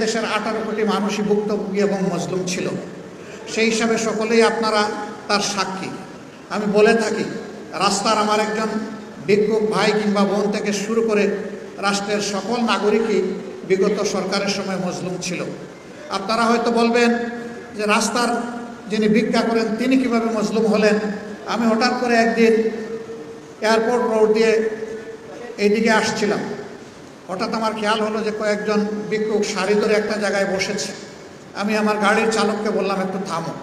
দেশের 18 কোটি মানুষই ভুক্তভোগী এবং মজলুম ছিল। সেই হিসাবে সকলেই আপনারা তার সাক্ষী। আমি বলে থাকি, রাস্তার আমার একজন ভিক্ষুক ভাই কিংবা বোন থেকে শুরু করে রাষ্ট্রের সকল নাগরিকই বিগত সরকারের সময় মজলুম ছিল। আপনারা হয়তো বলবেন যে রাস্তার যিনি ভিক্ষা করেন তিনি কিভাবে মজলুম হলেন। আমি হঠাৎ করে একদিন এয়ারপোর্ট রোড দিয়ে এইদিকে আসছিলাম, হঠাৎ আমার খেয়াল হলো যে কয়েকজন ভিক্ষুক সারি ধরে একটা জায়গায় বসেছে। আমি আমার গাড়ির চালককে বললাম একটু থামো।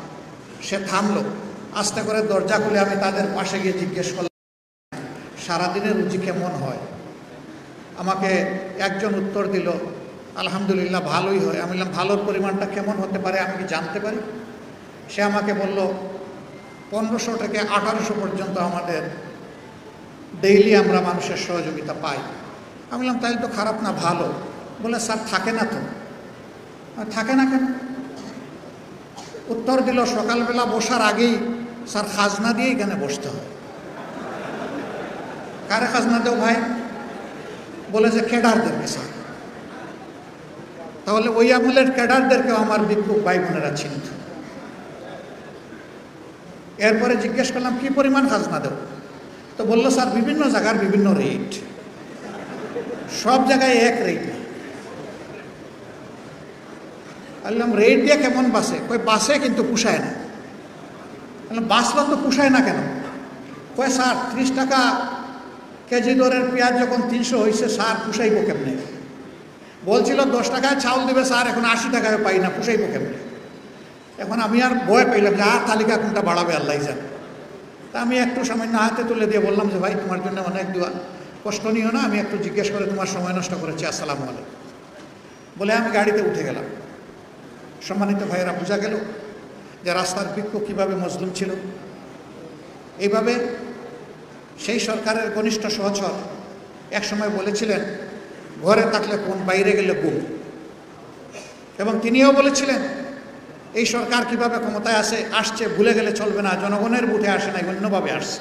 সে থামলো। আস্তে করে দরজা খুলে আমি তাদের পাশে গিয়ে জিজ্ঞেস করলাম, সারাদিনের রুচি কেমন হয়? আমাকে একজন উত্তর দিল, আলহামদুলিল্লাহ ভালোই হয়। আমি বললাম, ভালোর পরিমাণটা কেমন হতে পারে, আমি কি জানতে পারি? সে আমাকে বলল, 1500 থেকে 1800 পর্যন্ত আমাদের ডেইলি আমরা মানুষের সহযোগিতা পাই। আমি বললাম, তাই তো খারাপ না, ভালো। বলে, স্যার থাকে না তো। থাকে না কেন? উত্তর দিল, সকালবেলা বসার আগেই স্যার খাজনা দিয়ে এখানে বসতে হয়। কারে খাজনা দেও ভাই? বলে যে ক্যাডারদেরকে স্যার। তাহলে ওই আমলের ক্যাডারদেরকেও আমার ভিক্ষুক ভাই বোনেরা চিনত। এরপরে জিজ্ঞেস করলাম, কি পরিমাণ খাজনা দেও? তো বললো, স্যার বিভিন্ন জায়গার বিভিন্ন রেট, সব জায়গায় এক রেট না। বললাম, রেট দিয়ে কেমন বাসে? কই বাসে কিন্তু পুষায় না। বললাম, বাসলা তো পুষায় না কেন? কয় স্যার 30 টাকা কেজি দরের পেঁয়াজ যখন 300 হয়েছে, স্যার পুষাইব কেমনে? বলছিল 10 টাকায় চাউল দেবে স্যার, এখন 80 টাকায় পাই না, পুষাইব কেমনে? এখন আমি আর ভয় পাইলাম যে আর তালিকা কোনটা বাড়াবে আল্লাহ জানে। তা আমি একটু সামান্য হাতে তুলে দিয়ে বললাম যে ভাই তোমার জন্য অনেক দোয়া, কষ্ট নিও না, আমি একটু জিজ্ঞেস করে তোমার সময় নষ্ট করেছি, আসসালামু আলাইকুম বলে আমি গাড়িতে উঠে গেলাম। সম্মানিত ভাইয়েরা, বোঝা গেল যে রাস্তার ভিক্ষুক কীভাবে মজলুম ছিল। এইভাবে সেই সরকারের ঘনিষ্ঠ সহচর একসময় বলেছিলেন, ঘরে থাকলে কোন, বাইরে গেলে গুম। এবং তিনিও বলেছিলেন, এই সরকার কিভাবে ক্ষমতায় আসছে ভুলে গেলে চলবে না, জনগণের বুথে আসে নাই, অন্যভাবে আসছে।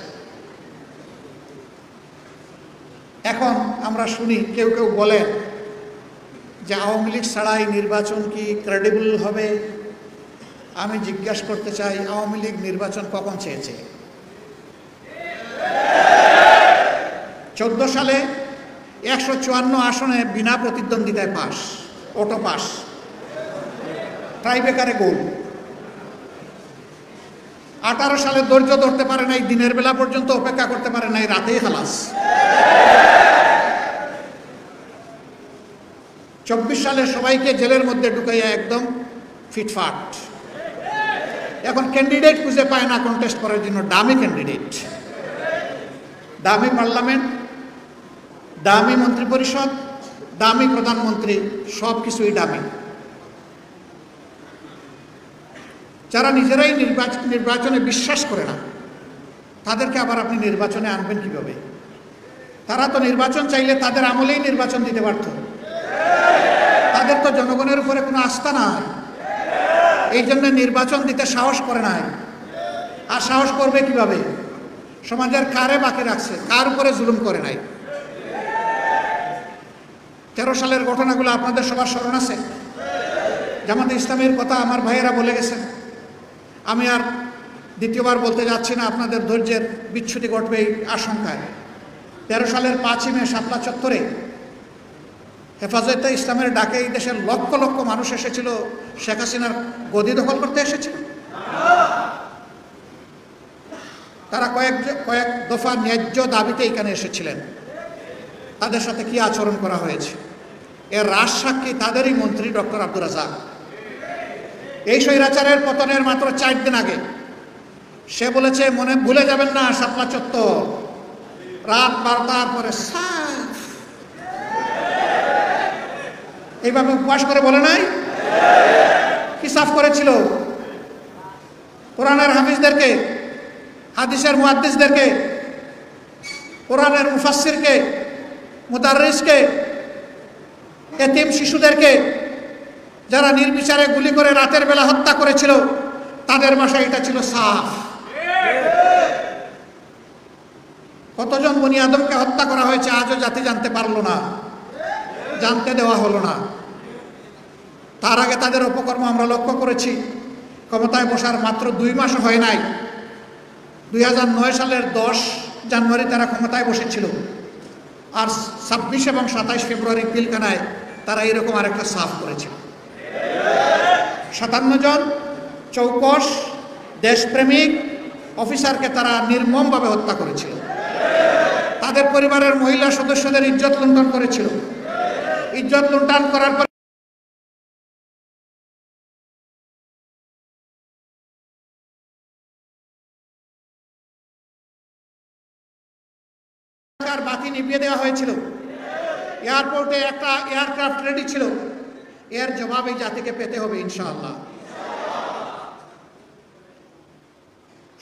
এখন আমরা শুনি কেউ কেউ বলেন যে আওয়ামী লীগ ছাড়াই নির্বাচন কি ক্রেডিবল হবে? আমি জিজ্ঞাসা করতে চাই, আওয়ামী লীগ নির্বাচন কখন চেয়েছে? 14 সালে 154 আসনে বিনা প্রতিদ্বন্দ্বিতায় পাস, অটো পাস, ট্রাইবেকারে গোল। 18 সালে ধৈর্য ধরতে পারে নাই, দিনের বেলা পর্যন্ত অপেক্ষা করতে পারে নাই, রাতেই খালাস। 24 সালে সবাইকে জেলের মধ্যে ঢুকাইয়া একদম ফিটফাট। এখন ক্যান্ডিডেট খুঁজে পায় না কন্টেস্ট করার জন্য, দামি ক্যান্ডিডেট, দামি পার্লামেন্ট, দামি মন্ত্রী পরিষদ, দামি প্রধানমন্ত্রী, সব কিছুই দামি। যারা নিজেরাই নির্বাচনে বিশ্বাস করে না, তাদেরকে আবার আপনি নির্বাচনে আনবেন কিভাবে? তারা তো নির্বাচন চাইলে তাদের আমলেই নির্বাচন দিতে পারত। তাদের তো জনগণের উপরে কোনো আস্থা নাই, এই জন্য নির্বাচন দিতে সাহস করে নাই। আর সাহস করবে কিভাবে? সমাজের কারে বাকি রাখছে, কার উপরে জুলুম করে নাই। 13 সালের ঘটনাগুলো আপনাদের সবার স্মরণ আছে। জামাতে ইসলামের কথা আমার ভাইয়েরা বলে গেছেন, আমি আর দ্বিতীয়বার বলতে যাচ্ছি না, আপনাদের ধৈর্যের বিচ্যুতি ঘটবে এই আশঙ্কায়। 13 সালের 5ই মে শাপলা চত্বরে হেফাজতে ইসলামের ডাকে এই দেশের লক্ষ লক্ষ মানুষ এসেছিল, শেখ হাসিনার গদি দখল করতে এসেছিল। তারা কয়েক দফা ন্যায্য দাবিতে এখানে এসেছিলেন। তাদের সাথে কি আচরণ করা হয়েছে এর রাজসাক্ষী তাদেরই মন্ত্রী ডক্টর আব্দুর রাজ্জাক। এই স্বৈরাচারের পতনের মাত্র 4 দিন আগে সে বলেছে, মনে ভুলে যাবেন না শাপলা চত্বর রাত 12টার পরে সাফ। এইভাবে উপবাস করে বলে নাই? কি সাফ করেছিল? কোরআনের হাফিজদেরকে, হাদিসের মুহাদ্দিসদেরকে, কোরআনের মুফাসসিরকে, মুদাররিসকে, এতিম শিশুদেরকে যারা নির্বিচারে গুলি করে রাতের বেলা হত্যা করেছিল, তাদের ভাষায় এটা ছিল সাফ। কতজন বনি আদমকে হত্যা করা হয়েছে আজও জাতি জানতে পারলো না, জানতে দেওয়া হলো না। তার আগে তাদের অপকর্ম আমরা লক্ষ্য করেছি। ক্ষমতায় বসার মাত্র 2 মাস হয় নাই, 2009 সালের 10 জানুয়ারি তারা ক্ষমতায় বসেছিল, আর 26 এবং 27 ফেব্রুয়ারি পিলখানায় তারা এরকম আরেকটা সাফ করেছিল। 57 জন চৌকস দেশপ্রেমিক অফিসারকে তারা নির্মমভাবে হত্যা করেছিল। তাদের পরিবারের মহিলা সদস্যদের ইজ্জত লুণ্ঠন করেছিল। ইজ্জত লুণ্ঠন করার পর বাতি নিভিয়ে দেওয়া হয়েছিল। এয়ারপোর্টে একটা এয়ারক্রাফট রেডি ছিল। এর জবাব এই জাতিকে পেতে হবে ইনশাআল্লাহ।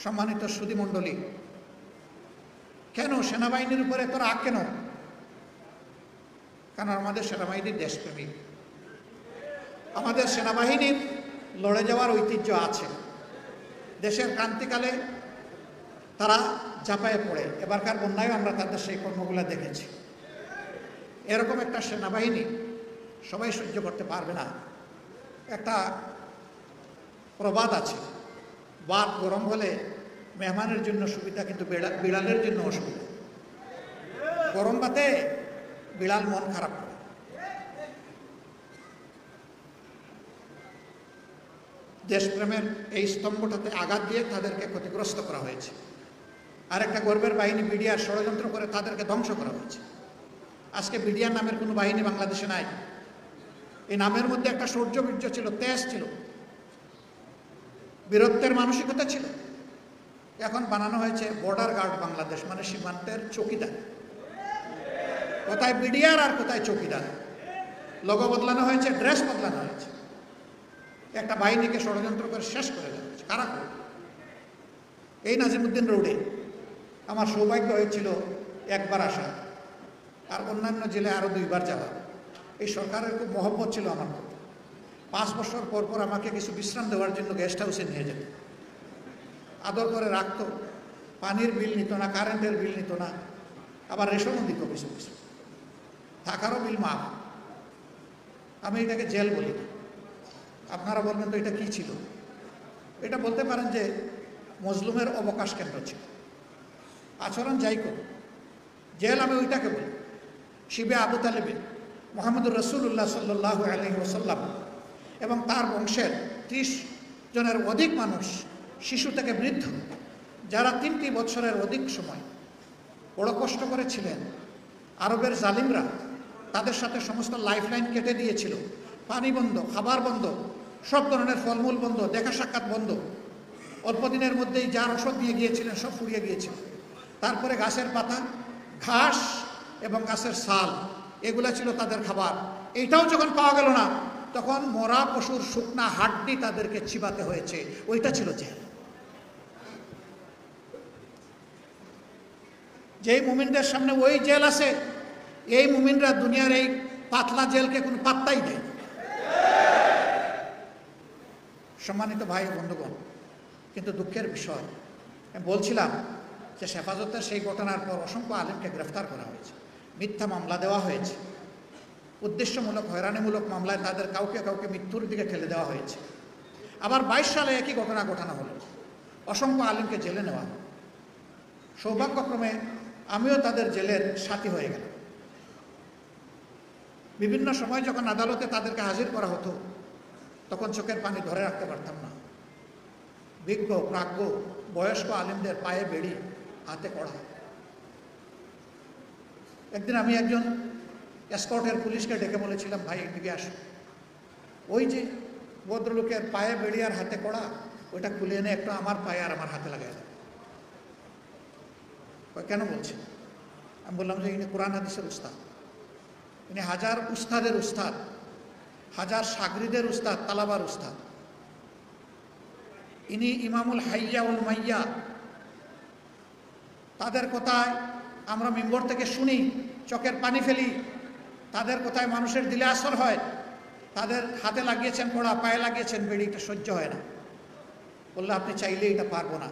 সম্মানিত সুধীমণ্ডলী, কেন সেনাবাহিনীর উপরে এত রাগ কেন? কারণ আমাদের সেনাবাহিনী দেশপ্রেমিক। আমাদের সেনাবাহিনীর লড়ে যাওয়ার ঐতিহ্য আছে। দেশের ক্রান্তিকালে তারা ঝাঁপায়ে পড়ে, এবারকার বন্যায় আমরা তাদের সেই কর্মগুলো দেখেছি। এরকম একটা সেনাবাহিনী সবাই সহ্য করতে পারবে না। একটা প্রবাদ আছে, ভাত গরম হলে মেহমানের জন্য সুবিধা, কিন্তু বিড়ালের জন্য অসুবিধা। গরম ভাতে বিড়াল মন খারাপ করে। দেশপ্রেমের এই স্তম্ভটাতে আঘাত দিয়ে তাদেরকে ক্ষতিগ্রস্ত করা হয়েছে। আর একটা গর্বের বাহিনী বিডিআর ষড়যন্ত্র করে তাদেরকে ধ্বংস করা হয়েছে। আজকে বিডিআর নামের কোনো বাহিনী বাংলাদেশে নাই। এই নামের মধ্যে একটা শৌর্যবীর্য ছিল, তেজ ছিল, বীরত্বের মানসিকতা ছিল। এখন বানানো হয়েছে বর্ডার গার্ড বাংলাদেশ, মানে সীমান্তের চৌকিদার। কোথায় বিডিআর আর কোথায় চৌকিদার। লোগো বদলানো হয়েছে, ড্রেস বদলানো হয়েছে। একটা বাহিনীকে ষড়যন্ত্র করে শেষ করে দেওয়া হয়েছে। কারা করে? এই নাজিমুদ্দিন রোডে আমার সৌভাগ্য হয়েছিল একবার আসা, আর অন্যান্য জেলায় আরও 2 বার যাওয়া। এই সরকারের খুব মহব্বত ছিল আমার প্রতি। 5 বছর পর পর আমাকে কিছু বিশ্রাম দেওয়ার জন্য গেস্ট হাউসে নিয়ে যেত, আদর করে রাখতো। পানির বিল নিত না, কারেন্টের বিল নিত না, আবার রেশনও দিত কিছু কিছু, থাকারও বিল মাফ। আমি এটাকে জেল বলি না। আপনারা বলবেন তো এটা কি ছিল? এটা বলতে পারেন যে মজলুমের অবকাশ কেন্দ্র ছিল। আচরণ যাই করুন, জেল আমি ওইটাকে বলি। শিবে আবু তালেবে মোহাম্মদুর রসুল্লাহ সাল্লাল্লাহু আলাইহি ওয়াসাল্লাম এবং তার বংশের 30 জনের অধিক মানুষ, শিশু থেকে বৃদ্ধ, যারা 3টি বছরের অধিক সময় বড় কষ্ট করেছিলেন। আরবের জালিমরা তাদের সাথে সমস্ত লাইফলাইন কেটে দিয়েছিল। পানি বন্ধ, খাবার বন্ধ, সব ধরনের ফলমূল বন্ধ, দেখা সাক্ষাৎ বন্ধ। অল্প দিনের মধ্যেই যার ওষুধ নিয়ে গিয়েছিলেন সব ফুরিয়ে গিয়েছিল। তারপরে গাছের পাতা, ঘাস এবং গাছের ছাল, এগুলা ছিল তাদের খাবার। এইটাও যখন পাওয়া গেল না, তখন মরা পশুর শুকনা হাড্ডি তাদেরকে চিবাতে হয়েছে। ওইটা ছিল জেল। যেই মুমিনদের সামনে ওই জেল আছে, এই মুমিনরা দুনিয়ার এই পাতলা জেলকে কোনো পাত্তাই দেয়। সম্মানিত ভাই বন্ধুগণ, কিন্তু দুঃখের বিষয়, আমি বলছিলাম যে হেফাজতের সেই ঘটনার পর অসংখ্য আলেমকে গ্রেফতার করা হয়েছে, মিথ্যা মামলা দেওয়া হয়েছে, উদ্দেশ্যমূলক হয়রানিমূলক মামলায় তাদের কাউকে কাউকে মৃত্যুর দিকে ঠেলে দেওয়া হয়েছে। আবার 22 সালে একই ঘটনা ঘটানো হলো, অসংখ্য আলেমকে জেলে নেওয়া। সৌভাগ্যক্রমে আমিও তাদের জেলের সাথী হয়ে গেলাম। বিভিন্ন সময় যখন আদালতে তাদেরকে হাজির করা হতো, তখন চোখের পানি ধরে রাখতে পারতাম না। বিজ্ঞ প্রাজ্ঞ বয়স্ক আলেমদের পায়ে বেড়ি, হাতে কড়া। একদিন আমি একজন এসকর্টের পুলিশকে ডেকে বলেছিলাম, ভাই এদিকে আসো, ওই যে ভদ্রলোকের পায়ে বেড়ি আর হাতে কড়া, ওইটা খুলে এনে একটু আমার পায়ে আর আমার হাতে লাগাই দেয়। কেন বলছেন? আমি বললাম যে ইনি কোরআন হাদিসের উস্তাদ, ইনি হাজার উস্তাদের উস্তাদ, হাজার সাগরিদের উস্তাদ, তালাবার উস্তাদ। ইনি ইমামুল হাইয়া উল মাইয়া। তাদের কথায় আমরা মিম্বর থেকে শুনি, চোখের পানি ফেলি। তাদের কথায় মানুষের দিলে আসর হয়। তাদের হাতে লাগিয়েছেন কড়া, পায়ে লাগিয়েছেন বেড়ি, এটা সহ্য হয় না। বললো আপনি চাইলে এটা পারবো না।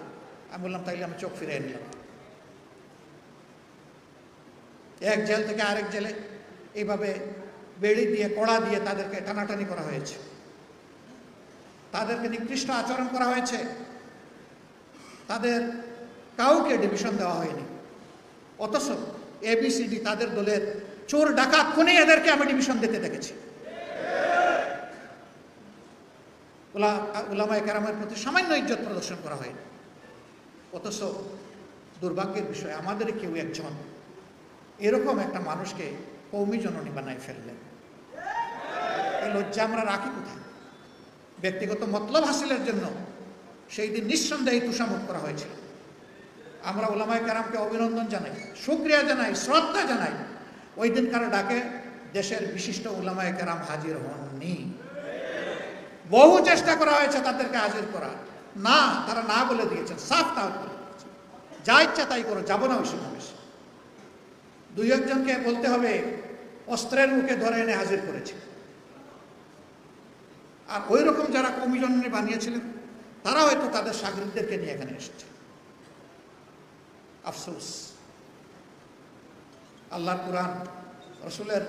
আমি বললাম তাইলে আমি চোখ ফিরে নিলাম। এক জেল থেকে আরেক জেলে এইভাবে বেড়ি দিয়ে কড়া দিয়ে তাদেরকে টানাটানি করা হয়েছে। তাদেরকে নিকৃষ্ট আচরণ করা হয়েছে, তাদের কাউকে ডিভিশন দেওয়া হয়নি। অথচ এবিসিডি তাদের দলের চোর ডাকাত খুনি এদেরকে আমি ডিভিশন দিতে দেখেছি। উলামায়ে কেরামের প্রতি সামান্য ইজ্জত প্রদর্শন করা হয়নি। অথচ দুর্ভাগ্যের বিষয়, আমাদের কেউ একজন এরকম একটা মানুষকে কওমি জননী বানায় ফেললেন। এই লজ্জা আমরা রাখি কোথায়? ব্যক্তিগত মতলব হাসিলের জন্য সেই দিন নিঃসন্দেহে তুষামত করা হয়েছিল। আমরা উলামায়ে কেরামকে অভিনন্দন জানাই, শুকরিয়া জানাই, শ্রদ্ধা জানাই। ওই দিনকার ডাকে দেশের বিশিষ্ট উলামায়ে কেরাম হাজির হননি। বহু চেষ্টা করা হয়েছে তাদেরকে হাজির করা, না, তারা না বলে দিয়েছেন, সাফ তাও যা ইচ্ছা তাই করো, যাব না ওই সমাবেশে। দুই একজনকে বলতে হবে অস্ত্রের মুখে ধরে এনে হাজির করেছে। আর ওই রকম যারা কওমি জননী বানিয়েছিলেন তারা হয়তো তাদের শাগিরদেরকে নিয়ে এখানে এসেছে। আফসোস, আল্লাহর কুরআন, রসুলের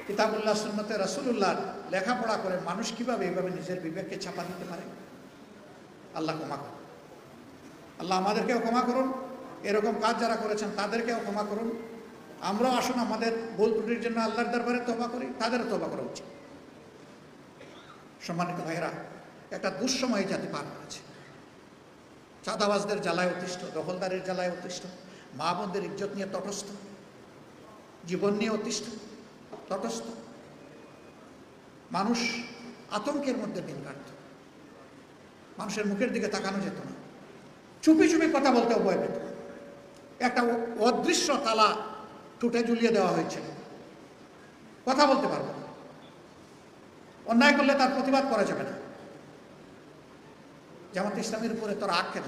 কিতাবুল্লাহ, সুন্নতে রাসূলুল্লাহ লেখাপড়া করে মানুষ কিভাবে এইভাবে নিজের বিবেককে চাপা দিতে পারে? আল্লাহ ক্ষমা করুন। আল্লাহ আমাদেরকেও ক্ষমা করুন, এরকম কাজ যারা করেছেন তাদেরকেও ক্ষমা করুন। আমরাও আসুন আমাদের ভুল ত্রুটির জন্য আল্লাহর দরবারে তওবা করি, তাদেরও তওবা করা উচিত। সম্মানিত ভাইরা, একটা দুঃসময় জাতি পার করেছে। চাঁদাবাজদের জ্বালায় অতিষ্ঠ, দখলদারের জ্বালায় অতিষ্ঠ, মা বোনদের ইজ্জত নিয়ে তটস্থ, জীবন নিয়ে অতিষ্ঠ, তটস্থ। মানুষ আতঙ্কের মধ্যে দিন কাটত, মানুষের মুখের দিকে তাকানো যেত না, চুপি চুপি কথা বলতে ভয় পেত। একটা অদৃশ্য তালা টুটে ঝুলিয়ে দেওয়া হয়েছে, কথা বলতে পারবো না, অন্যায় করলে তার প্রতিবাদ করা যাবে না। জামাত ইসলামের উপরে তো রাগ কেন?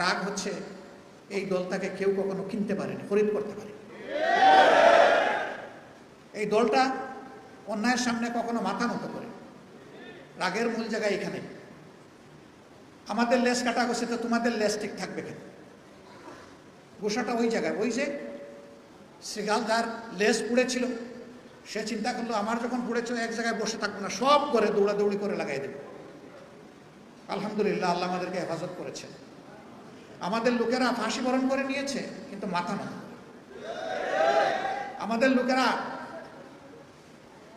রাগ হচ্ছে এই দলটাকে কেউ কখনো কিনতে পারেনি, খরিদ করতে পারেনি। এই দলটা অন্যায়ের সামনে কখনো মাথা নত করে। রাগের মূল জায়গায় এখানে। আমাদের লেজ কাটা গেছে, তো তোমাদের লেজ ঠিক থাকবে কেন? গোসাটা ওই জায়গায়। ওই যে শ্রীগাল যার লেজ পুড়েছিল, সে চিন্তা করলো আমার যখন পুড়েছিল এক জায়গায় বসে থাকবো না, সব করে দৌড়াদৌড়ি করে লাগাই দেবে। আলহামদুলিল্লাহ, আল্লাহ আমাদেরকে হেফাজত করেছে। আমাদের লোকেরা ফাঁসি বরণ করে নিয়েছে, কিন্তু মাথা না। আমাদের লোকেরা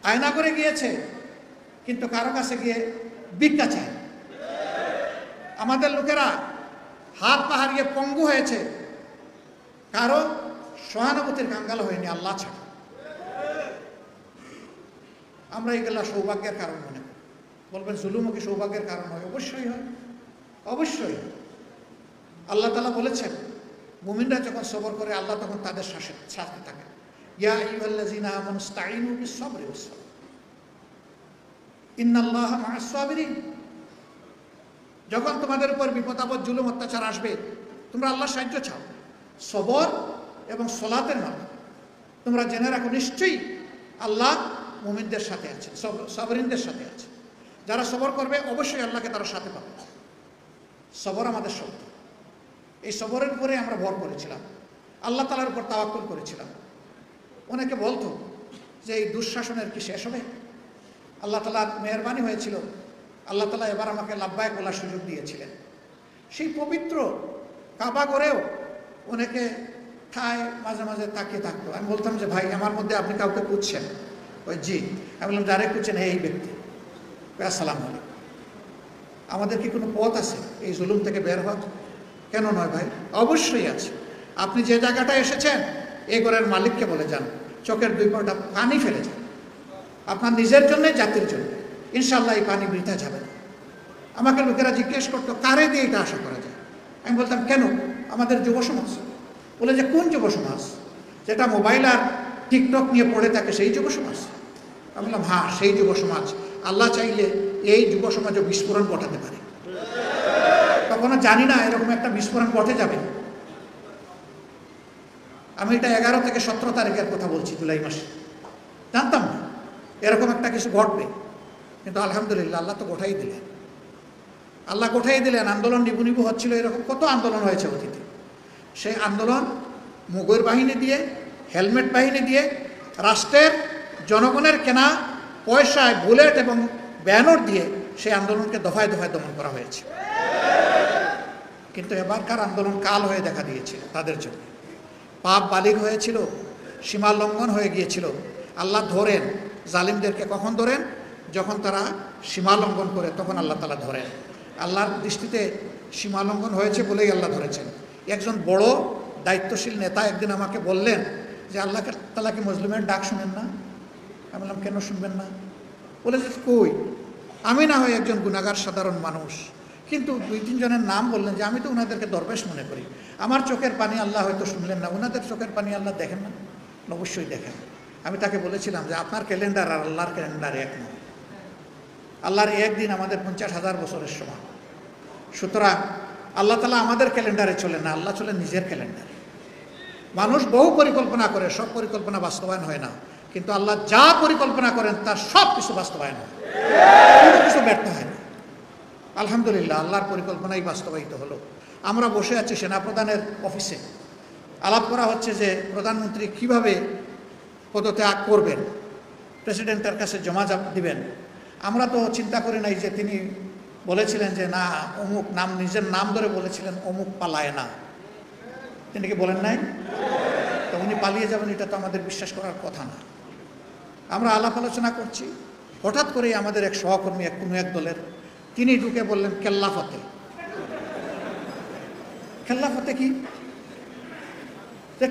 আয়না করে গিয়েছে, কিন্তু কারো কাছে গিয়ে ভিক্ষা চায়। আমাদের লোকেরা হাত পা হারিয়ে পঙ্গু হয়েছে, কারো সহানুভূতির কাঙ্গাল হয়নি আল্লাহ ছাড়া। আমরা এগুলা সৌভাগ্যের কারণ মনে করি। বলবেন জুলুমও কি সৌভাগ্যের কারণ হয়? অবশ্যই হয়, অবশ্যই। আল্লাহ তাআলা বলেছেন, মুমিনরা যখন সবর করে আল্লাহ তখন তাদের সাথে থাকে। ইয়া আইয়ুহাল্লাযীনা আমানু ইসতাঈনু বিস-সাবরি ওয়াস-সালাহ ইন্নাল্লাহা মা'আস-সাবিরিন। যখন তোমাদের উপর বিপদ আপদ, জুলুম, অত্যাচার আসবে, তোমরা আল্লাহর সাহায্য চাও সবর এবং সালাতের মাধ্যমে। তোমরা জেনে রাখো, নিশ্চয়ই আল্লাহ মুমিনদের সাথে আছে, সাবরিনদের সাথে আছে। যারা সবর করবে অবশ্যই আল্লাহকে তারা সাথে পাবে। সবর আমাদের শক্তি। এই সবরের উপরে আমরা ভর করেছিলাম, আল্লাহ তাআলার উপর তাওয়াক্কুল করেছিলাম। অনেকে বলতো যে এই দুঃশাসনের কি শেষ হবে? আল্লাহ তাআলার মেহেরবানি হয়েছিল, আল্লাহ তাআলা এবার আমাকে লাব্বাইক বলার সুযোগ দিয়েছিলেন। সেই পবিত্র কাবা করেও অনেকে ঠায় মাঝে মাঝে তাকিয়ে থাকতো। আমি বলতাম যে ভাই, আমার মধ্যে আপনি কাউকে খুঁজছেন? ওই জি। আমি বললাম, যারে খুঁজছেন এই ব্যক্তি। আসসালামু আলাইকুম। আমাদের কি কোনো পথ আছে এই জুলুম থেকে বের হওয়ার? কেন নয় ভাই, অবশ্যই আছে। আপনি যে জায়গাটায় এসেছেন, এই ঘরের মালিককে বলে যান, চোখের দুই ফোঁটা পানি ফেলে যান, আপনার নিজের জন্য, জাতির জন্য। ইনশাল্লাহ এই পানি বৃথা যাবে না। আমাকে লোকেরা জিজ্ঞেস করতো, কারে দিয়ে এটা আশা করা যায়? আমি বলতাম, কেন? আমাদের যুব সমাজ। বলে যে কোন যুব সমাজ? যেটা মোবাইল আর টিকটক নিয়ে পড়ে থাকে, সেই যুব সমাজ? আমি বললাম, হ্যাঁ, সেই যুব সমাজ। আল্লাহ চাইলে এই যুব সমাজও বিস্ফোরণ ঘটাতে পারে। কখনো জানি না এরকম একটা বিস্ফোরণ ঘটে যাবে। আমি এটা 11 থেকে 17 তারিখের কথা বলছি, জুলাই মাসে। জানতাম না এরকম একটা কিছু ঘটবে, কিন্তু আলহামদুলিল্লাহ আল্লাহ তো গোটাই দিলেন। আল্লাহ গোটাই দিলেন। আন্দোলন নিবু নিবু হচ্ছিল, এরকম কত আন্দোলন হয়েছে অতীতে। সেই আন্দোলন মুগর বাহিনী দিয়ে, হেলমেট বাহিনী দিয়ে, রাষ্ট্রের জনগণের কেনা পয়সায়, বুলেট এবং ব্যানর দিয়ে সেই আন্দোলনকে দফায় দফায় দমন করা হয়েছে। কিন্তু এবারকার আন্দোলন কাল হয়ে দেখা দিয়েছিল তাদের জন্য। পাপ বালিগ হয়েছিল, সীমা লঙ্ঘন হয়ে গিয়েছিল। আল্লাহ ধরেন জালিমদেরকে। কখন ধরেন? যখন তারা সীমা লঙ্ঘন করে, তখন আল্লাহ তাআলা ধরেন। আল্লাহর দৃষ্টিতে সীমা লঙ্ঘন হয়েছে বলেই আল্লাহ ধরেছেন। একজন বড় দায়িত্বশীল নেতা একদিন আমাকে বললেন যে আল্লাহ তাআলা কি মজলুমের ডাক শুনেন না? আমি বললাম, কেন শুনবেন না? বলে যে কই, আমি না হয় একজন গুনাহগার সাধারণ মানুষ, কিন্তু 2-3 জনের নাম বললেন যে আমি তো ওনাদেরকে দরবেশ মনে করি। আমার চোখের পানি আল্লাহ হয়তো শুনলেন না, ওনাদের চোখের পানি আল্লাহ দেখেন না? অবশ্যই দেখেন। আমি তাকে বলেছিলাম যে আপনার ক্যালেন্ডার আর আল্লাহর ক্যালেন্ডার এক নয়। আল্লাহর একদিন আমাদের 50,000 বছরের সমান। সুতরাং আল্লাহ তাআলা আমাদের ক্যালেন্ডারে চলে না, আল্লাহ চলে নিজের ক্যালেন্ডারে। মানুষ বহু পরিকল্পনা করে, সব পরিকল্পনা বাস্তবায়ন হয় না, কিন্তু আল্লাহ যা পরিকল্পনা করেন তার সব কিছু বাস্তবায়ন হয়, কোনো কিছু ব্যর্থ হয় না। আলহামদুলিল্লাহ, আল্লাহর পরিকল্পনাই বাস্তবায়িত হলো। আমরা বসে আছি সেনাপ্রধানের অফিসে, আলাপ করা হচ্ছে যে প্রধানমন্ত্রী কিভাবে পদত্যাগ করবেন, প্রেসিডেন্টের কাছে জমা দিবেন। আমরা তো চিন্তা করি নাই যে তিনি বলেছিলেন যে না অমুক নাম, নিজের নাম ধরে বলেছিলেন অমুক পালায় না। তিনি কি বলেন নাই? তো উনি পালিয়ে যাবেন এটা তো আমাদের বিশ্বাস করার কথা না। আমরা আলাপ আলোচনা করছি, হঠাৎ করেই আমাদের এক সহকর্মী কোনো এক দলের, তিনি ঢুকে বললেন কেল্লা ফতে। কেল্লা ফতে কি?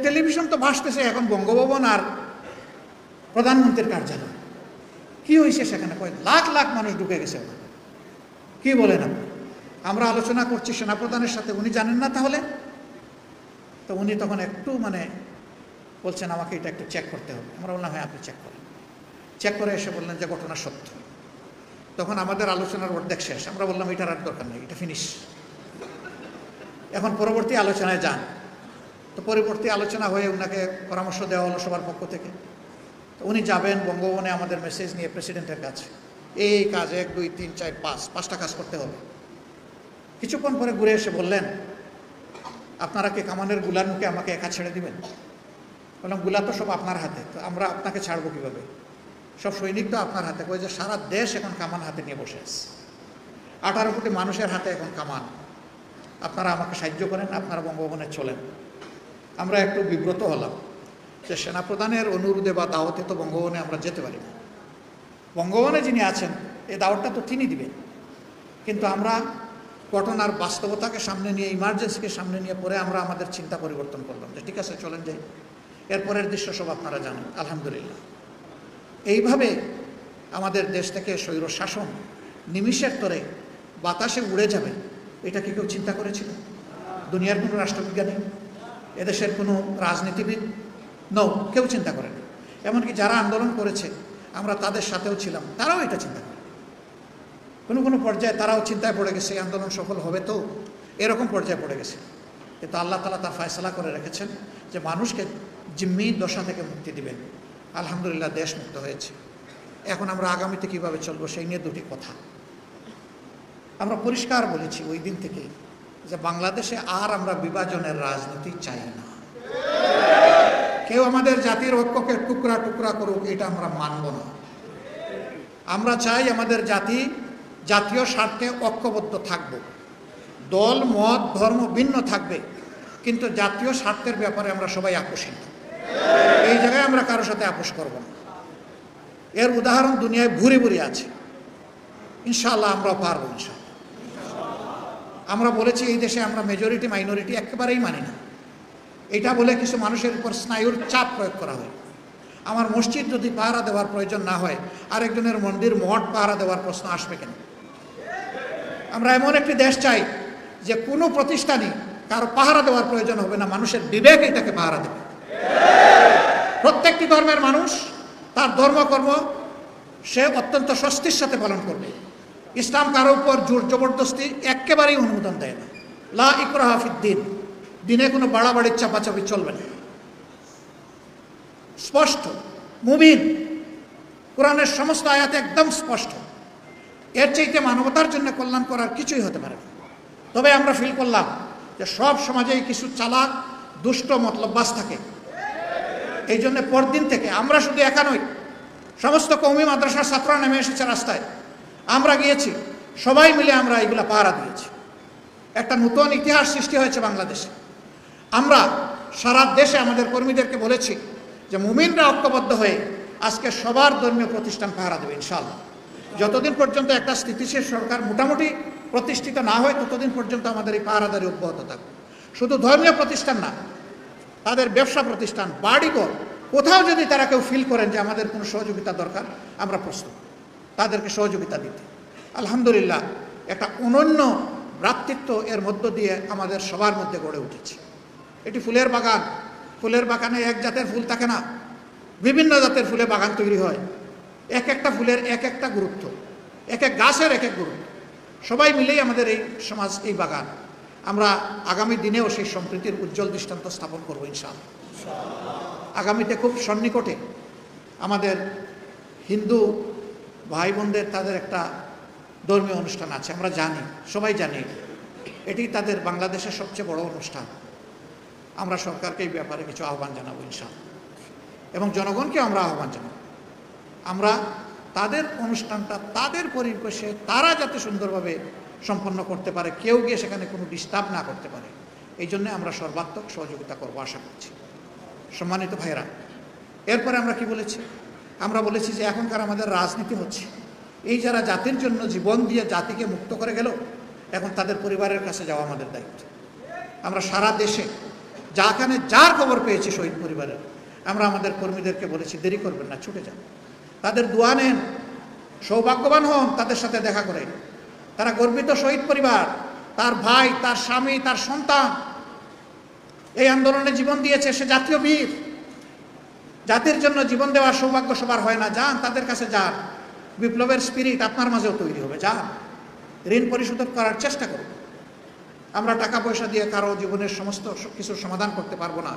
টেলিভিশন তো ভাসতেছে এখন বঙ্গভবন আর প্রধানমন্ত্রীর কার্যালয়। কি হয়েছে সেখানে? লাখ লাখ মানুষ ঢুকে গেছে। কি বলেন আপনি? আমরা আলোচনা করছি সেনাপ্রধানের সাথে, উনি জানেন না তাহলে? তো উনি তখন একটু বলছেন আমাকে এটা একটু চেক করতে হবে। আমরা বললাম হ্যাঁ আপনি চেক করেন। চেক করে এসে বললেন যে ঘটনা সত্য। তখন আমাদের আলোচনার অর্ধেক শেষ। আমরা বললাম এটার আর দরকার নেই, এটা ফিনিশ, এখন পরবর্তী আলোচনায় যান। তো পরবর্তী আলোচনা হয়ে ওনাকে পরামর্শ দেওয়া হলো সবার পক্ষ থেকে। তো উনি যাবেন বঙ্গভবনে আমাদের মেসেজ নিয়ে প্রেসিডেন্টের কাছে, এই কাজ 1, 2, 3, 4, 5টা কাজ করতে হবে। কিছুক্ষণ পরে ঘুরে এসে বললেন আপনারা কি কামানের গুলার মুখে আমাকে একা ছেড়ে দিবেন? বললাম গুলা তো সব আপনার হাতে, তো আমরা আপনাকে ছাড়বো কীভাবে? সব সৈনিক তো আপনার হাতে। কই যে সারা দেশ এখন কামান হাতে নিয়ে বসে আছে, 18 কোটি মানুষের হাতে এখন কামান। আপনারা আমাকে সাহায্য করেন, আপনারা বঙ্গভবনে চলেন। আমরা একটু বিব্রত হলাম যে সেনাপ্রধানের অনুরোধে বা দাওয়াতে তো বঙ্গভবনে আমরা যেতে পারি না। বঙ্গভবনে যিনি আছেন এই দাওয়াতটা তো তিনি দিবেন, কিন্তু আমরা ঘটনার বাস্তবতাকে সামনে নিয়ে, ইমার্জেন্সিকে সামনে নিয়ে পরে আমরা আমাদের চিন্তা পরিবর্তন করলাম যে ঠিক আছে চলেন যাই। এরপরের দৃশ্য সব আপনারা জানেন আলহামদুলিল্লাহ। এইভাবে আমাদের দেশ থেকে স্বৈর শাসন নিমিষের তরে বাতাসে উড়ে যাবে, এটা কি কেউ চিন্তা করেছিল? দুনিয়ার কোনো রাষ্ট্রবিজ্ঞানী, এদেশের কোনো রাজনীতিবিদ কেউ চিন্তা করেন। এমনকি যারা আন্দোলন করেছে আমরা তাদের সাথেও ছিলাম, তারাও এটা চিন্তা করে কোনো কোনো পর্যায়ে তারাও চিন্তায় পড়ে গেছে এই আন্দোলন সফল হবে তো, এরকম পর্যায়ে পড়ে গেছে। কিন্তু আল্লাহ তাআলা তার ফয়সালা করে রেখেছেন যে মানুষকে জিম্মি দশা থেকে মুক্তি দিবেন। আলহামদুলিল্লাহ দেশ মুক্ত হয়েছে। এখন আমরা আগামীতে কীভাবে চলবো সেই নিয়ে দুটি কথা আমরা পরিষ্কার বলেছি ওই দিন থেকে, যে বাংলাদেশে আর আমরা বিভাজনের রাজনীতি চাই না। কেউ আমাদের জাতির ঐক্যকে টুকরা টুকরা করুক, এটা আমরা মানব না। আমরা চাই আমাদের জাতীয় স্বার্থে ঐক্যবদ্ধ থাকব। দল মত ধর্ম ভিন্ন থাকবে, কিন্তু জাতীয় স্বার্থের ব্যাপারে আমরা সবাই আপোষহীন। এই জায়গায় আমরা কারোর সাথে আপোষ করব না। এর উদাহরণ দুনিয়ায় ভুরি ভুরি আছে। ইনশাআল্লাহ আমরাও পারবো। ইনশাআল্লাহ আমরা বলেছি এই দেশে আমরা মেজরিটি মাইনরিটি একেবারেই মানি না। এটা বলে কিছু মানুষের উপর স্নায়ুর চাপ প্রয়োগ করা হয়। আমার মসজিদ যদি পাহারা দেওয়ার প্রয়োজন না হয়, আরেকজনের মন্দির মঠ পাহারা দেওয়ার প্রশ্ন আসবে কেন? আমরা এমন একটি দেশ চাই যে কোনো প্রতিষ্ঠানই কারো পাহারা দেওয়ার প্রয়োজন হবে না, মানুষের বিবেক এটাকে পাহারা দেবে। প্রত্যেকটি ধর্মের মানুষ তার ধর্মকর্ম সে অত্যন্ত স্বস্তির সাথে পালন করবে। ইসলাম কারো উপর জোর জবরদস্তি একেবারেই অনুমোদন দেয় না। লা ইকরাহা ফিদ্দিন, দিনে কোনো বাড়াবাড়ির চাপাচাপি চলবে না। স্পষ্ট মুবিন, কোরআনের সমস্ত আয়াত একদম স্পষ্ট। এর চাইতে মানবতার জন্য কল্যাণ করার কিছুই হতে পারে না। তবে আমরা ফিল করলাম যে সব সমাজেই কিছু চালাক দুষ্ট মতলববাজ থাকে। এই জন্য পরদিন থেকে আমরা শুধু একা নই, সমস্ত কওমি মাদ্রাসার ছাত্ররা নেমে এসেছে রাস্তায়, আমরা গিয়েছি, সবাই মিলে আমরা এগুলা পাহারা দিয়েছি। একটা নতুন ইতিহাস সৃষ্টি হয়েছে বাংলাদেশে। আমরা সারা দেশে আমাদের কর্মীদেরকে বলেছি যে মুমিনরা ঐক্যবদ্ধ হয়ে আজকে সবার ধর্মীয় প্রতিষ্ঠান পাহারা দেবে ইনশাআল্লাহ। যতদিন পর্যন্ত একটা স্থিতিশীল সরকার মোটামুটি প্রতিষ্ঠিত না হয় ততদিন পর্যন্ত আমাদের এই পাহারাদারি অব্যাহত থাকবে। শুধু ধর্মীয় প্রতিষ্ঠান না, তাদের ব্যবসা প্রতিষ্ঠান, বাড়িঘর, কোথাও যদি তারা কেউ ফিল করেন যে আমাদের কোনো সহযোগিতা দরকার, আমরা প্রস্তুত তাদেরকে সহযোগিতা দিতে। আলহামদুলিল্লাহ, একটা অনন্য ভ্রাতৃত্ব এর মধ্য দিয়ে আমাদের সবার মধ্যে গড়ে উঠেছে। এটি ফুলের বাগান, ফুলের বাগানে এক জাতের ফুল থাকে না, বিভিন্ন জাতের ফুলে বাগান তৈরি হয়। এক একটা ফুলের এক একটা গুরুত্ব, এক এক গাছের এক এক গুরুত্ব। সবাই মিলেই আমাদের এই সমাজ, এই বাগান। আমরা আগামী দিনেও সেই সম্প্রীতির উজ্জ্বল দৃষ্টান্ত স্থাপন করবো ইনশাআল্লাহ। আগামীতে খুব সন্নিকটে আমাদের হিন্দু ভাই বোনদের তাদের একটা ধর্মীয় অনুষ্ঠান আছে, আমরা জানি, সবাই জানি। এটি তাদের বাংলাদেশের সবচেয়ে বড় অনুষ্ঠান। আমরা সরকারকে এই ব্যাপারে কিছু আহ্বান জানাবো ইনশাআল্লাহ, এবং জনগণকে আমরা আহ্বান জানাবো। আমরা তাদের অনুষ্ঠানটা তাদের পরিবেশে তারা যাতে সুন্দরভাবে সম্পন্ন করতে পারে, কেউ গিয়ে সেখানে কোনো ডিস্টার্ব না করতে পারে, এই জন্যে আমরা সর্বাত্মক সহযোগিতা করবো আশা করছি। সম্মানিত ভাইরা, এরপরে আমরা কি বলেছি? আমরা বলেছি যে এখনকার আমাদের রাজনীতি হচ্ছে, এই যারা জাতির জন্য জীবন দিয়ে জাতিকে মুক্ত করে গেল, এখন তাদের পরিবারের কাছে যাওয়া আমাদের দায়িত্ব। আমরা সারা দেশে যাখানে যার খবর পেয়েছি শহীদ পরিবারের, আমরা আমাদের কর্মীদেরকে বলেছি দেরি করবেন না, ছুটে যান, তাদের দোয়া নেন, সৌভাগ্যবান হন তাদের সাথে দেখা করে। তারা গর্বিত শহীদ পরিবার, তার ভাই, তার স্বামী, তার সন্তান এই আন্দোলনে জীবন দিয়েছে, সে জাতীয় বীর। জাতির জন্য জীবন দেওয়ার সৌভাগ্য সবার হয় না, যান তাদের কাছে যান, বিপ্লবের স্পিরিট আপনার মাঝেও তৈরি হবে, যান, ঋণ পরিশোধ করার চেষ্টা করুন। আমরা টাকা পয়সা দিয়ে কারো জীবনের সমস্ত কিছুর সমাধান করতে পারবো না,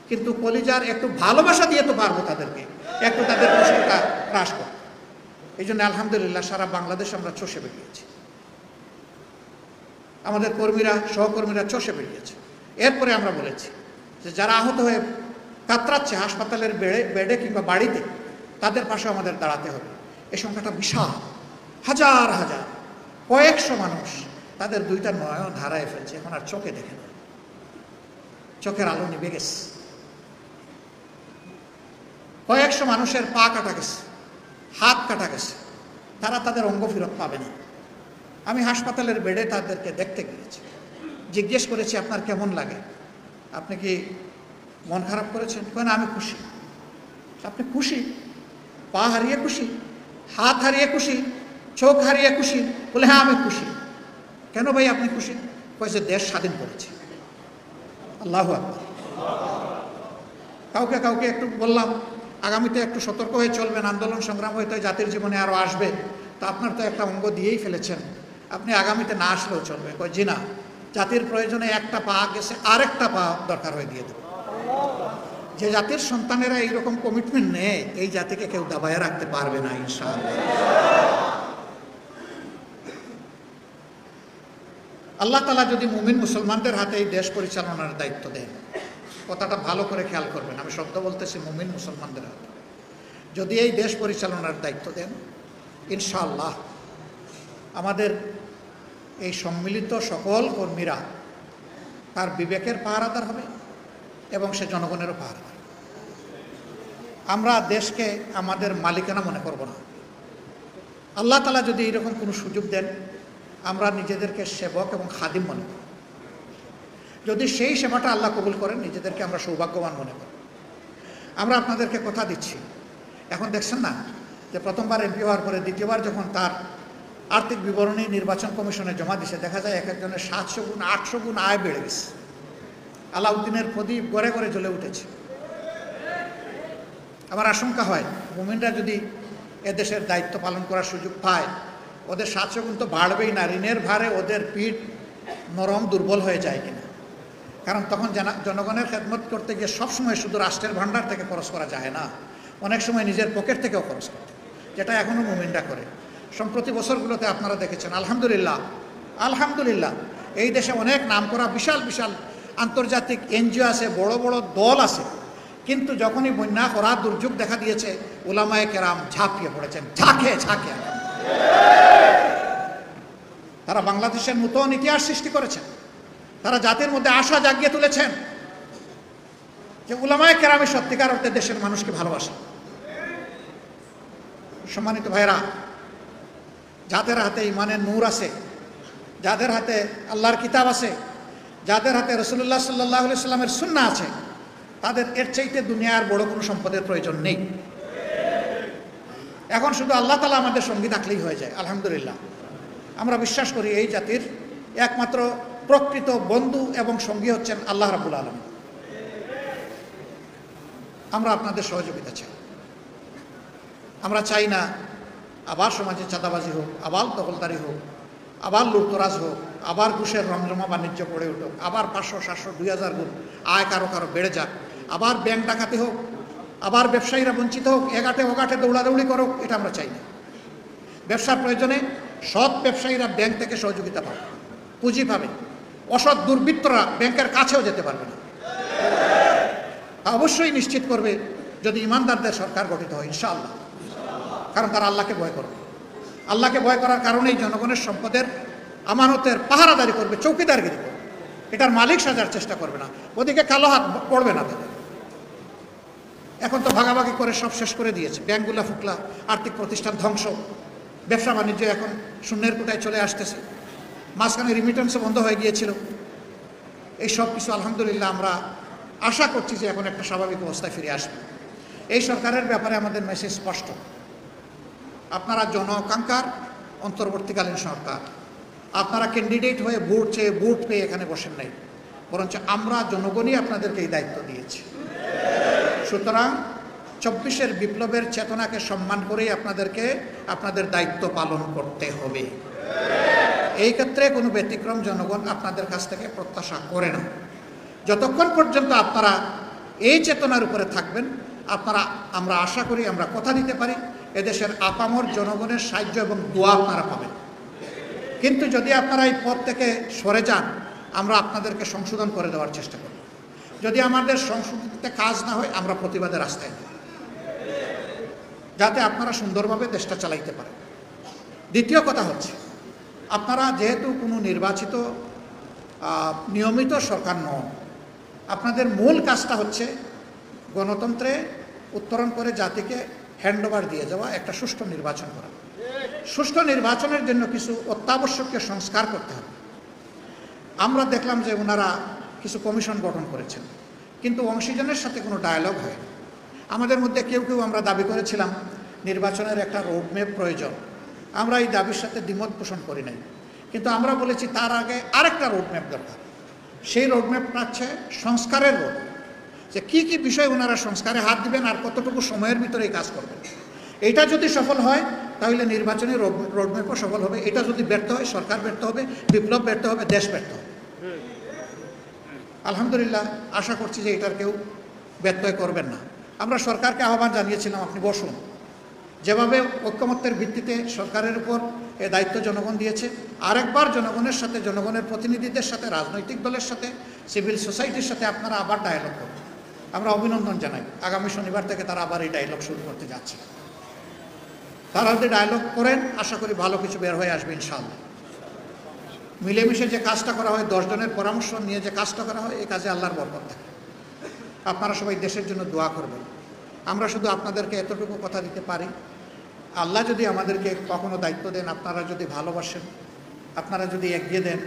কিন্তু কলিজার একটু ভালোবাসা দিয়ে তো পারবো তাদেরকে, একটু তাদের কষ্টটা হ্রাস করতে। এই জন্য আলহামদুলিল্লাহ সারা বাংলাদেশ আমরা চষে বেরিয়েছি, আমাদের কর্মীরা, সহকর্মীরা চষে বেরিয়েছে। এরপরে আমরা বলেছি যে যারা আহত হয়ে কাতরাচ্ছে হাসপাতালের বেডে কিংবা বাড়িতে, তাদের পাশে আমাদের দাঁড়াতে হবে। এই সংখ্যাটা বিশাল, হাজার হাজার, কয়েকশো মানুষ তাদের দুইটা নয়ন হারায় ফেলছে, এখন আর চোখে দেখে না, চোখের আলো নিভে গেছে। কয়েকশো মানুষের পা কাটা গেছে, হাত কাটা গেছে, তারা তাদের অঙ্গ ফেরত পাবে না। আমি হাসপাতালের বেডে তাদেরকে দেখতে গিয়েছি, জিজ্ঞেস করেছি আপনার কেমন লাগে, আপনি কি মন খারাপ করেছেন? কেন আমি খুশি। আপনি খুশি? পা হারিয়ে খুশি, হাত হারিয়ে খুশি, চোখ হারিয়ে খুশি? বলে হ্যাঁ আমি খুশি। কেন ভাই আপনি খুশি? কয়েছে দেশ স্বাধীন করেছে। আল্লাহু আকবার। কাউকে কাউকে একটু বললাম আগামীতে একটু সতর্ক হয়ে চলবেন, আন্দোলন সংগ্রাম হয়তো জাতির জীবনে আরও আসবে, তো আপনার তো একটা অঙ্গ দিয়েই ফেলেছেন, আপনি আগামীতে না আসলেও চলবে। কয় জি না, জাতির প্রয়োজনে একটা পা গেছে, আরেকটা পা দরকার হয়ে দিয়ে দেবে। যে জাতির সন্তানেরা এইরকম কমিটমেন্ট নেয়, এই জাতিকে কেউ দাবায় রাখতে পারবে না ইনশাআল্লাহ। আল্লাহ তাআলা যদি মুমিন মুসলমানদের হাতে এই দেশ পরিচালনার দায়িত্ব দেন, কথাটা ভালো করে খেয়াল করবেন, আমি শব্দ বলতেছি মুমিন মুসলমানদের হাতে যদি এই দেশ পরিচালনার দায়িত্ব দেন, ইনশাআল্লাহ আমাদের এই সম্মিলিত সকল কর্মীরা তার বিবেকের পাহারাদার হবে এবং সে জনগণেরও পাহারাদার। আমরা দেশকে আমাদের মালিকানা মনে করব না। আল্লাহ তাআলা যদি এরকম কোনো সুযোগ দেন, আমরা নিজেদেরকে সেবক এবং খাদিম মনে করব। যদি সেই সেবাটা আল্লাহ কবুল করেন, নিজেদেরকে আমরা সৌভাগ্যবান মনে করব। আমরা আপনাদেরকে কথা দিচ্ছি, এখন দেখছেন না যে প্রথমবার এমপি হওয়ার পরে দ্বিতীয়বার যখন তার আর্থিক বিবরণী নির্বাচন কমিশনে জমা দিছে, দেখা যায় এক একজনের 700 গুণ 800 গুণ আয় বেড়ে গেছে। আলাউদ্দিনের প্রদীপ গড়ে গড়ে জ্বলে উঠেছে। আমার আশঙ্কা হয় মুমিনরা যদি এদেশের দায়িত্ব পালন করার সুযোগ পায়, ওদের 700 গুণ তো বাড়বেই না, ঋণের ভারে ওদের পিঠ নরম দুর্বল হয়ে যায় কিনা। কারণ তখন জনগণের খেদমত করতে গিয়ে সবসময় শুধু রাষ্ট্রের ভাণ্ডার থেকে খরচ করা যায় না, অনেক সময় নিজের পকেট থেকেও খরচ করতে, যেটা এখনও মুমিনরা করে। সম্প্রতি বছরগুলোতে আপনারা দেখেছেন আলহামদুলিল্লাহ, আলহামদুলিল্লাহ এই দেশে অনেক নামকরা বিশাল বিশাল আন্তর্জাতিক এনজিও আছে, বড় বড় দল আছে, কিন্তু যখনই বন্যা করা দুর্যোগ দেখা দিয়েছে, উলামায়ে কেরাম ঝাঁপিয়ে পড়েছেন, ঝাঁকে ঝাঁকে। তারা বাংলাদেশের নতুন ইতিহাস সৃষ্টি করেছেন, তারা জাতির মধ্যে আশা জাগিয়ে তুলেছেন যে উলামায়ে কেরামই সত্যিকার অর্থে দেশের মানুষকে ভালোবাসে। সম্মানিত ভাইরা, যাদের হাতে ইমানের নূর আছে, যাদের হাতে আল্লাহর কিতাব আছে, যাদের হাতে রাসূলুল্লাহ সাল্লাল্লাহু আলাইহি সাল্লামের সুন্নাহ আছে, তাদের এর চাইতে দুনিয়ার বড় কোনো সম্পদের প্রয়োজন নেই। এখন শুধু আল্লাহ তাআলা আমাদের সঙ্গী থাকলেই হয়ে যায়। আলহামদুলিল্লাহ, আমরা বিশ্বাস করি এই জাতির একমাত্র প্রকৃত বন্ধু এবং সঙ্গী হচ্ছেন আল্লাহ রাব্বুল আলামিন। আমরা আপনাদের সহযোগিতা চাই। আমরা চাই না আবার সমাজে চাঁদাবাজি হোক, আবার দখলদারি হোক, আবার লুটতরাজ হোক, আবার ঘুষের রমরমা বাণিজ্য পড়ে উঠুক, আবার 500, 700, 2000 গুণ আয় কারো কারো বেড়ে যাক, আবার ব্যাংক ডাকাতি হোক, আবার ব্যবসায়ীরা বঞ্চিত হোক, এগাটে ওগাটে দৌড়াদৌড়ি করুক, এটা আমরা চাই না। ব্যবসার প্রয়োজনে সৎ ব্যবসায়ীরা ব্যাংক থেকে সহযোগিতা পাবে, পুঁজি পাবে, অসৎ দুর্বৃত্তরা ব্যাংকের কাছেও যেতে পারবে না। অবশ্যই নিশ্চিত করবে যদি ইমানদারদের সরকার গঠিত হয়, ইনশাআল্লাহ। কারণ তারা আল্লাহকে ভয় করবে। আল্লাহকে ভয় করার কারণেই জনগণের সম্পদের আমানতের পাহারাদারি করবে, চৌকিদারগিরি করবে, এটার মালিক সাজার চেষ্টা করবে না, ওদিকে কালো হাত পড়বে না তাদের। এখন তো ভাগাভাগি করে সব শেষ করে দিয়েছে, ব্যাংকগুলা ফুকলা, আর্থিক প্রতিষ্ঠান ধ্বংস, ব্যবসা বাণিজ্য এখন শূন্যের কোটায় চলে আসতেছে, মাঝখানে রিমিটেন্সও বন্ধ হয়ে গিয়েছিল। এই সব কিছু আলহামদুলিল্লাহ আমরা আশা করছি যে এখন একটা স্বাভাবিক অবস্থায় ফিরে আসবে। এই সরকারের ব্যাপারে আমাদের মেসেজ স্পষ্ট, আপনারা জনআকাঙ্ক্ষার অন্তর্বর্তীকালীন সরকার, আপনারা ক্যান্ডিডেট হয়ে ভোট চেয়ে ভোট পেয়ে এখানে বসেন নাই, বরঞ্চ আমরা জনগণই আপনাদেরকে এই দায়িত্ব দিয়েছি। সুতরাং 24-এর বিপ্লবের চেতনাকে সম্মান করেই আপনাদেরকে আপনাদের দায়িত্ব পালন করতে হবে। এই ক্ষেত্রে কোনো ব্যতিক্রম জনগণ আপনাদের কাছ থেকে প্রত্যাশা করে না। যতক্ষণ পর্যন্ত আপনারা এই চেতনার উপরে থাকবেন, আমরা আশা করি, আমরা কথা দিতে পারি, এদেশের আপামর জনগণের সাহায্য এবং দোয়া আপনারা পাবেন। কিন্তু যদি আপনারা এই পথ থেকে সরে যান, আমরা আপনাদেরকে সংশোধন করে দেওয়ার চেষ্টা করি। যদি আমাদের সংশোধনতে কাজ না হয়, আমরা প্রতিবাদের রাস্তায় যাই, যাতে আপনারা সুন্দরভাবে দেশটা চালাইতে পারেন। দ্বিতীয় কথা হচ্ছে, আপনারা যেহেতু কোনো নির্বাচিত নিয়মিত সরকার নন, আপনাদের মূল কাজটা হচ্ছে গণতন্ত্রে উত্তরণ করে জাতিকে হ্যান্ডওভার দিয়ে যাওয়া, একটা সুষ্ঠু নির্বাচন করা। সুষ্ঠু নির্বাচনের জন্য কিছু অত্যাবশ্যকীয় সংস্কার করতে হবে। আমরা দেখলাম যে ওনারা কিছু কমিশন গঠন করেছেন, কিন্তু অংশীজনের সাথে কোনো ডায়ালগ হয়। আমাদের মধ্যে কেউ কেউ আমরা দাবি করেছিলাম নির্বাচনের একটা রোডম্যাপ প্রয়োজন। আমরা এই দাবির সাথে দ্বিমত পোষণ করি নাই, কিন্তু আমরা বলেছি তার আগে আরেকটা রোডম্যাপ দরকার। সেই রোডম্যাপটা হচ্ছে সংস্কারের রোড, যে কী কী বিষয় ওনারা সংস্কারে হাত দিবেন আর কতটুকু সময়ের ভিতরে এই কাজ করবেন। এটা যদি সফল হয় তাহলে নির্বাচনী রোডম্যাপও সফল হবে। এটা যদি ব্যর্থ হয়, সরকার ব্যর্থ হবে, বিপ্লব ব্যর্থ হবে, দেশ ব্যর্থ হবে। আলহামদুলিল্লাহ, আশা করছি যে এটার কেউ ব্যত্যয় করবেন না। আমরা সরকারকে আহ্বান জানিয়েছিলাম, আপনি বসুন। যেভাবে ঐক্যমত্যের ভিত্তিতে সরকারের উপর এ দায়িত্ব জনগণ দিয়েছে, আরেকবার জনগণের সাথে, জনগণের প্রতিনিধিদের সাথে, রাজনৈতিক দলের সাথে, সিভিল সোসাইটির সাথে আপনারা আবার ডায়ালগ করুন। আমরা অভিনন্দন জানাই, আগামী শনিবার থেকে তারা আবার এই ডায়ালগ শুরু করতে যাচ্ছে। তারা যদি ডায়ালগ করেন, আশা করি ভালো কিছু বের হয়ে আসবে ইনশাআল্লাহ। মিলেমিশে যে কাজটা করা হয়, 10 জনের পরামর্শ নিয়ে যে কাজটা করা হয়, এই কাজে আল্লাহর বরকত থাকে। আপনারা সবাই দেশের জন্য দোয়া করবেন। আমরা শুধু আপনাদেরকে এতটুকু কথা দিতে পারি, আল্লাহ যদি আমাদেরকে কখনো দায়িত্ব দেন, আপনারা যদি ভালোবাসেন, আপনারা যদি এগিয়ে দেন,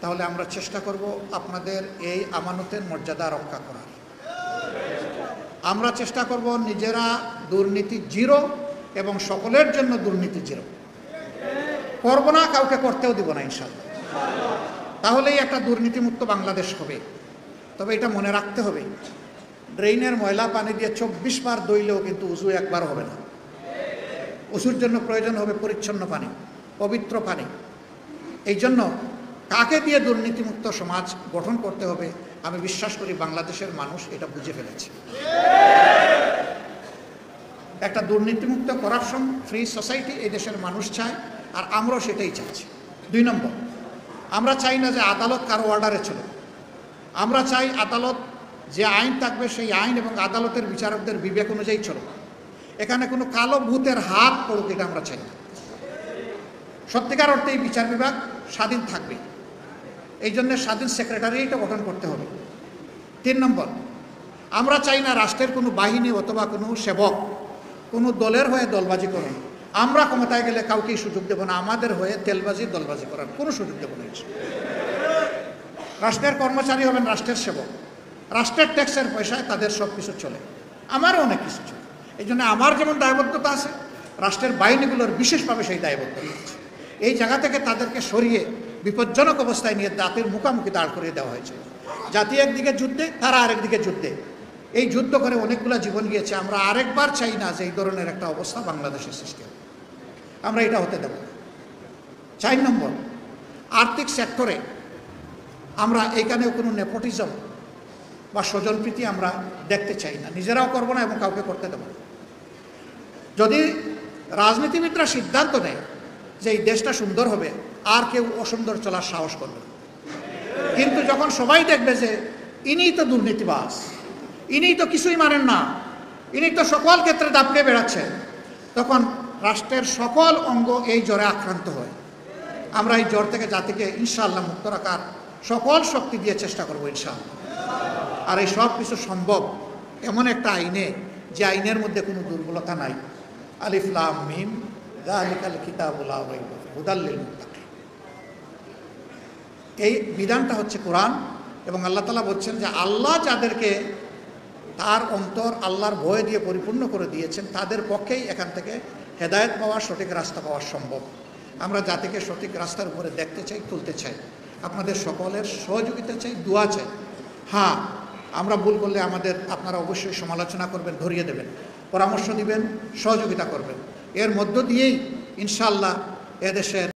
তাহলে আমরা চেষ্টা করব আপনাদের এই আমানতের মর্যাদা রক্ষা করার। আমরা চেষ্টা করব নিজেরা দুর্নীতি জিরো এবং সকলের জন্য দুর্নীতি জিরো করব না, কাউকে করতেও দিব না ইনশাআল্লাহ। তাহলেই একটা দুর্নীতিমুক্ত বাংলাদেশ হবে। তবে এটা মনে রাখতে হবে, ড্রেইনের ময়লা পানি দিয়ে 24 বার দইলেও কিন্তু উজু একবার হবে না। উজুর জন্য প্রয়োজন হবে পরিচ্ছন্ন পানি, পবিত্র পানি। এই জন্য কাকে দিয়ে দুর্নীতিমুক্ত সমাজ গঠন করতে হবে, আমি বিশ্বাস করি বাংলাদেশের মানুষ এটা বুঝে ফেলেছে। একটা দুর্নীতিমুক্ত, করাপশন ফ্রি সোসাইটি এই দেশের মানুষ চায়, আর আমরাও সেটাই চাইছি। 2 নম্বর, আমরা চাই না যে আদালত কারো অর্ডারে চলে। আমরা চাই আদালত যে আইন থাকবে সেই আইন এবং আদালতের বিচারকদের বিবেক অনুযায়ী চলবে। এখানে কোনো কালো ভূতের হাত পড়ুক এটা আমরা চাই না। সত্যিকার অর্থে এই বিচার বিভাগ স্বাধীন থাকবে, এই জন্য স্বাধীন সেক্রেটারিয়েটও গঠন করতে হবে। 3 নম্বর, আমরা চাই না রাষ্ট্রের কোনো বাহিনী অথবা কোনো সেবক কোনো দলের হয়ে দলবাজি করুন। আমরা ক্ষমতায় গেলে কাউকেই সুযোগ দেব না আমাদের হয়ে তেলবাজি দলবাজি করার কোনো সুযোগ দেব না। রাষ্ট্রের কর্মচারী হবেন রাষ্ট্রের সেবক, রাষ্ট্রের ট্যাক্সের পয়সায় তাদের সব কিছু চলে, আমারও অনেক কিছু চলে। এই জন্য আমার যেমন দায়বদ্ধতা আছে, রাষ্ট্রের বাহিনীগুলোর বিশেষভাবে সেই দায়বদ্ধতা আছে। এই জায়গা থেকে তাদেরকে সরিয়ে বিপজ্জনক অবস্থায় নিয়ে জাতির মুখোমুখি দাঁড় করিয়ে দেওয়া হয়েছে। জাতি একদিকে যুদ্ধে, তারা আরেকদিকে যুদ্ধে, এই যুদ্ধ করে অনেকগুলো জীবন গিয়েছে। আমরা আরেকবার চাই না যে এই ধরনের একটা অবস্থা বাংলাদেশের সৃষ্টি হবে, আমরা এটা হতে দেব না। 4 নম্বর, আর্থিক সেক্টরে আমরা এইখানেও কোনো নেপোটিজম বা স্বজনপ্রীতি আমরা দেখতে চাই না, নিজেরাও করবো না এবং কাউকে করতে দেব না। যদি রাজনীতিবিদরা সিদ্ধান্ত নেয় যে এই দেশটা সুন্দর হবে, আর কেউ অসুন্দর চলার সাহস করবে না। কিন্তু যখন সবাই দেখবে যে ইনিই তো দুর্নীতিবাজ, ইনিই তো কিছুই মানেন না, ইনি তো সকল ক্ষেত্রে দাপড়ে বেড়াচ্ছেন, তখন রাষ্ট্রের সকল অঙ্গ এই জ্বরে আক্রান্ত হয়। আমরা এই জ্বর থেকে জাতিকে ইনশাআল্লাহ মুক্ত রাখার সকল শক্তি দিয়ে চেষ্টা করবো ইনশাআল্লাহ। আর এই সব কিছু সম্ভব এমন একটা আইনে, যে আইনের মধ্যে কোনো দুর্বলতা নাই। আলিফ লাম মিম যালিকাল কিতাবুল লা রাইবা ফীহি হুদাল লিল মুত্তাকিন। এই বিধানটা হচ্ছে কোরআন, এবং আল্লাহ তাআলা বলছেন যে আল্লাহ যাদেরকে তার অন্তর আল্লাহর ভয় দিয়ে পরিপূর্ণ করে দিয়েছেন, তাদের পক্ষেই এখান থেকে হেদায়েত পাওয়া, সঠিক রাস্তা পাওয়া সম্ভব। আমরা জাতিকে সঠিক রাস্তার উপরে দেখতে চাই, তুলতে চাই। আপনাদের সকলের সহযোগিতা চাই, দোয়া চাই। হ্যাঁ, আমরা ভুল করলে আপনারা অবশ্যই সমালোচনা করবেন, ধরিয়ে দেবেন, পরামর্শ দিবেন, সহযোগিতা করবেন। এর মধ্য দিয়েই ইনশাআল্লাহ এদেশের